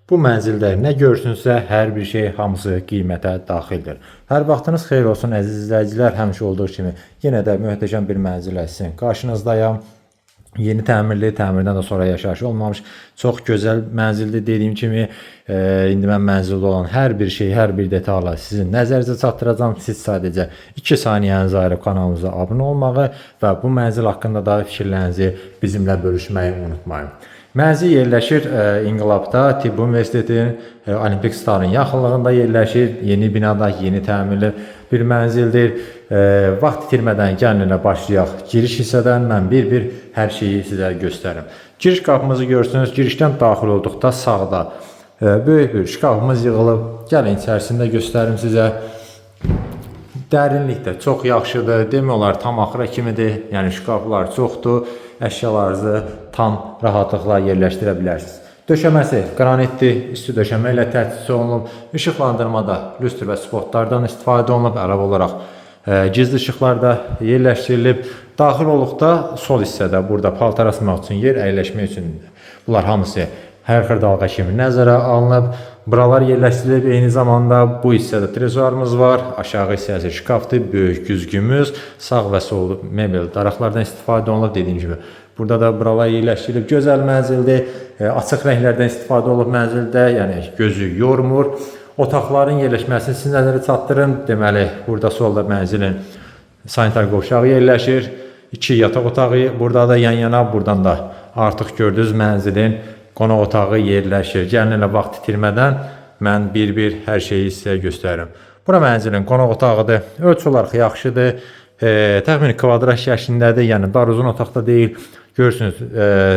Bu mənzildə nə görsünsə, hər bir şey hamısı qiymətə daxildir. Hər vaxtınız xeyir olsun əziz izləyicilər. Həmişə olduğu kimi yenə də möhtəşəm bir mənzillə sizin qarşınızdayam. Yeni təmirli, təmirdən də sonra yaşayışı olmamış çox gözəl mənzildir. Dediyim kimi, indi mən mənzildə olan hər bir şey, hər bir detallar sizin nəzərinizə çatdıracağam. Siz sadəcə 2 saniyənizi ayırıb kanalımıza abunə olmağı və bu mənzil haqqında da fikirlərinizi bizimlə bölüşməyi unutmayın. Mənzil yerləşir İnqilabda, Tibb Universitetinin Olimpik stadionun yaxınlığında yerləşir. Yeni binada, yeni təmirli bir mənzildir. Vaxt itirmədən gəlin elə başlayaq. Giriş hissədən mən bir-bir hər şeyi sizə göstərim. Giriş qapımızı görsünüz. Girişdən daxil olduqda sağda böyük bir şkafımız yığılıb. Gəlin içərisində göstərim sizə. Dərinlikdə çox yaxşıdır. Demək olar tam axıra kimidir. Yəni şkaflar çoxdur. Əşyalarınızı tam rahatlıqla yerləşdirə bilərsiniz. Döşəməsi qranitdir, üstü döşəmə ilə təchiz olunub. İşıqlandırmada lüstr və spotlardan istifadə olunub. Əlavə olaraq gizli işıqlar da yerləşdirilib. Daxil olduqda sol hissədə burada paltar asmaq üçün yer, əyləşmək üçün bunlar hamısı hər xırdalıq kimi nəzərə alınıb. Buralar yerləşdirilib. Eyni zamanda bu hissədə trezorumuz var. Aşağı hissəsi şkafdır, böyük güzgümüz, sağ və sol mebel daraqlardan istifadə olunub. Dediyim kimi, burada da buralar yerləşdirilib. Gözəl mənzildir. Açıq rənglərdən istifadə olunub mənzildə, yəni gözü yormur. Otaqların yerləşməsini sizin nəzərə çatdırın. Deməli, burada solda mənzilin sanitar qovşağı yerləşir. 2 yataq otağı burada da yan-yana, buradan da artıq gördüyünüz mənzilin qonaq otağı yerləşir. Gəlin elə vaxt itirmədən mən bir-bir hər şeyi sizə göstərim. Bura mənzilin qonaq otağıdır. Ölçü olaraq yaxşıdır. Təxmini kvadrat şəklindədir. Yəni dar uzun otaqda deyil. Görürsünüz,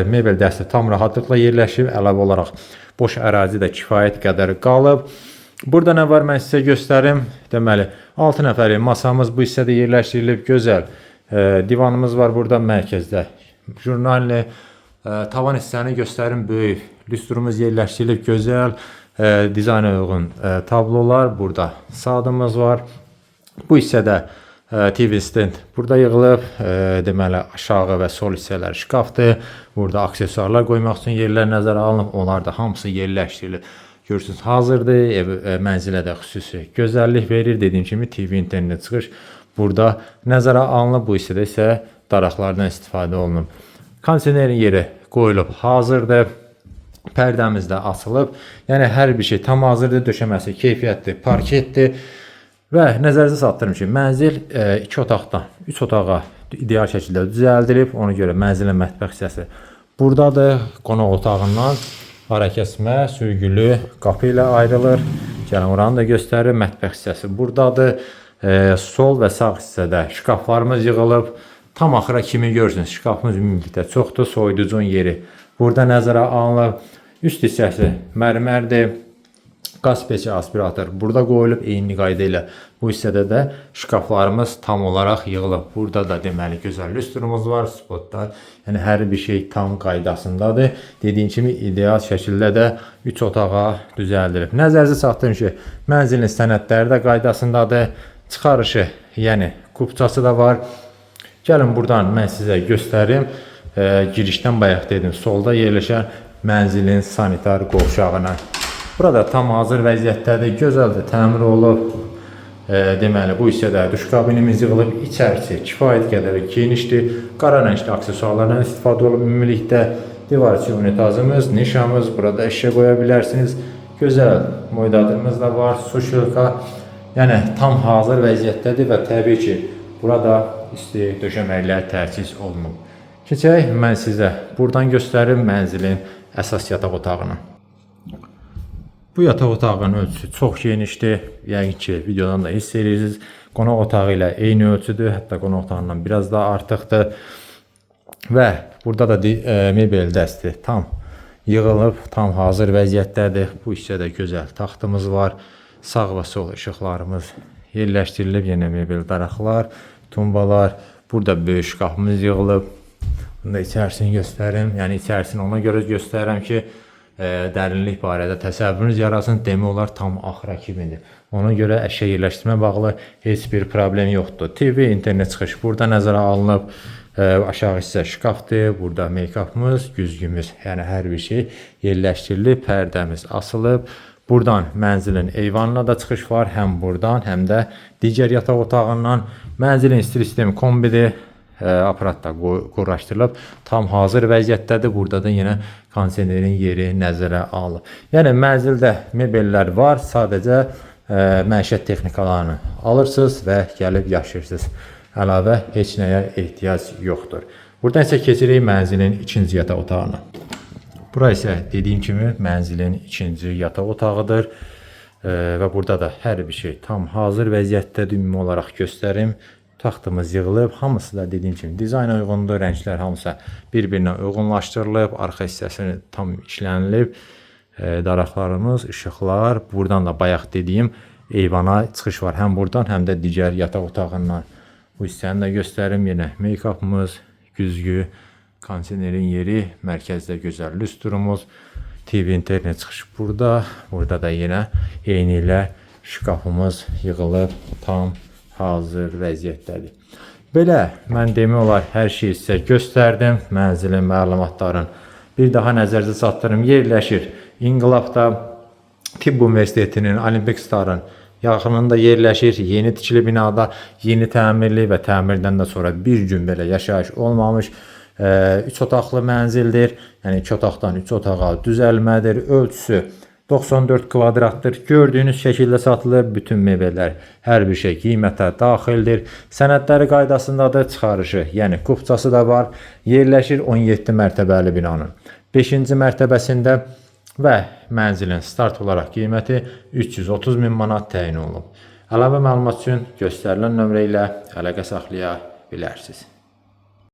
mebel dəsti tam rahatlıqla yerləşib. Əlavə olaraq boş ərazi də kifayət qədər qalıb. Burada nə var mən sizə göstərim. Deməli, 6 nəfərlik masamız bu hissədə yerləşdirilib. Gözəl divanımız var burada mərkəzdə. Jurnalli tavan hissəni göstərim, böyük. Lüstrumuz yerləşdirilib, gözəl, dizayna uyğun tablolar. Burada saatımız var. Bu hissədə TV stand burada yığılıb. Deməli, aşağı və sol hissələr şkafdır. Burada aksesuarlar qoymaq üçün yerlər nəzərə alınıb. Onlar da hamısı yerləşdirilib. Görürsünüz, hazırdır. Mənzilə də xüsusi gözəllik verir. Dediyim kimi, TV internet çıxış burada nəzərə alınıb. Bu hissədə isə daraqlardan istifadə olunub. Kondisionerin yeri qoyulub, hazırdır. Pərdəmiz də açılıb. Yəni, hər bir şey tam hazırdır. Döşəməsi keyfiyyətli, parketdir. Və nəzərinizə çatdırım ki, mənzil 2 otaqdan 3 otağa ideal şəkildə düzəldilib. Ona görə mənzilin mətbəx hissəsi buradadır. Qonaq otağından arakəsmə, sürgülü qapı ilə ayrılır. Gəlin, oranı da göstərir. Mətbəx hissəsi buradadır. Sol və sağ hissədə şkaflarımız yığılıb. Tam axıra kimi görürsünüz, şkafımız ümumilikdə çoxdur, soyuducun yeri burada nəzərə alınıb. Üst hissəsi mərmərdir, qaz peçi, aspirator burada qoyulub. Eyni qayda ilə bu hissədə də şkaflarımız tam olaraq yığılıb. Burada da deməli gözəl lüstrumuz var, spotlar. Yəni hər bir şey tam qaydasındadır. Dediyim kimi, ideal şəkildə də 3 otağa düzəldilib. Nəzərinizə çatdırım ki, mənzilin sənədləri də qaydasındadır. Çıxarışı, yəni kupçası da var. Gəlin, buradan mən sizə göstərim. Girişdən bayaq dedim, solda yerləşən mənzilin sanitar qovşağına. Burada tam hazır vəziyyətdədir, gözəldir, təmir olub. Deməli, bu hissədə duş kabinimiz yığılıb. İçərisi kifayət qədər genişdir. Qara rəngli aksesuarlardan istifadə olub. Ümumilikdə divar içi unitazımız, nişamız, burada əşya qoya bilərsiniz. Gözəl moydadımız da var, su şılqa. Yəni, tam hazır vəziyyətdədir və təbii ki, burada isti döşəməklər təchiz olunub. Keçək, mən sizə buradan göstərim mənzilin əsas yataq otağını. Bu yataq otağının ölçüsü çox genişdir. Yəni ki, videodan da hiss edirsiniz. Qonaq otağı ilə eyni ölçüdür. Hətta qonaq otağından biraz daha artıqdır. Və burada da mebel dəsti tam yığılıb, tam hazır vəziyyətdədir. Bu hissədə gözəl taxtımız var. Sağ və sol işıqlarımız yerləşdirilib. Yenə mebel daraqlar, tumbalar. Burada böyük şkafımız yığılıb. Bunda içərisini göstərim. Yəni içərisini ona görə göstərirəm ki, dərinlik barədə təsəvvürünüz yarasın. Demək olar tam axıra kimidir. Ona görə əşya yerləşdirmə bağlı heç bir problem yoxdur. TV, internet çıxış burada nəzərə alınıb. Aşağı hissə şkafdır. Burada make-upımız, güzgümüz, yəni hər bir şey yerləşdirilib, pərdəmiz asılıb. Buradan mənzilin eyvanına da çıxış var. Həm buradan, həm də digər yataq otağından. Mənzilin isti sistemi kombidir. Aparat da quraşdırılıb. Tam hazır vəziyyətdədir. Burada da yenə kondisionerin yeri nəzərə alınıb. Yəni mənzildə mebellər var. Sadəcə məişət texnikalarını alırsınız və gəlib yaşayırsınız. Əlavə heç nəyə ehtiyac yoxdur. Buradan isə keçirik mənzilin ikinci yataq otağına. Bura isə dediyim kimi mənzilin ikinci yataq otağıdır. Və burada da hər bir şey tam hazır vəziyyətdədir. Ümumi olaraq göstərim. Taxtımız yığılıb. Hamısı da dediyim kimi dizayna uyğundur. Rənglər hamısı bir-birinə uyğunlaşdırılıb. Arxa hissəsi tam işlənilib. Daraqlarımız, işıqlar. Buradan da bayaq dediyim eyvana çıxış var. Həm buradan, həm də digər yataq otağından. Bu hissəni də göstərim. Yenə make-upımız, güzgü, kondisionerin yeri, mərkəzdə gözəl lüstrumuz, TV internet çıxışı burada. Burada da yenə eyni ilə şkafımız yığılıb, tam hazır vəziyyətdədir. Belə mən demək olar hər şeyi sizə göstərdim. Mənzilin, məlumatların bir daha nəzərinizə çatdırım. Yerləşir İnqilabda, Tibb Universitetinin, Olimpik Starın yaxınında yerləşir. Yeni tikili binada, yeni təmirli və təmirdən də sonra bir gün belə yaşayış olmamış 3 otaqlı mənzildir. Yəni 2 otaqdan 3 otağa düzəlmədir. Ölçüsü 94 kvadratdır. Gördüyünüz şəkildə satılır. Bütün mebellər, hər bir şey qiymətə daxildir. Sənədləri qaydasındadır. Çıxarışı, yəni kupçası da var. Yerləşir 17 mərtəbəli binanın 5-ci mərtəbəsində və mənzilin start olaraq qiyməti 330 min manat təyin olunub. Əlavə məlumat üçün göstərilən nömrə ilə əlaqə saxlaya bilərsiniz.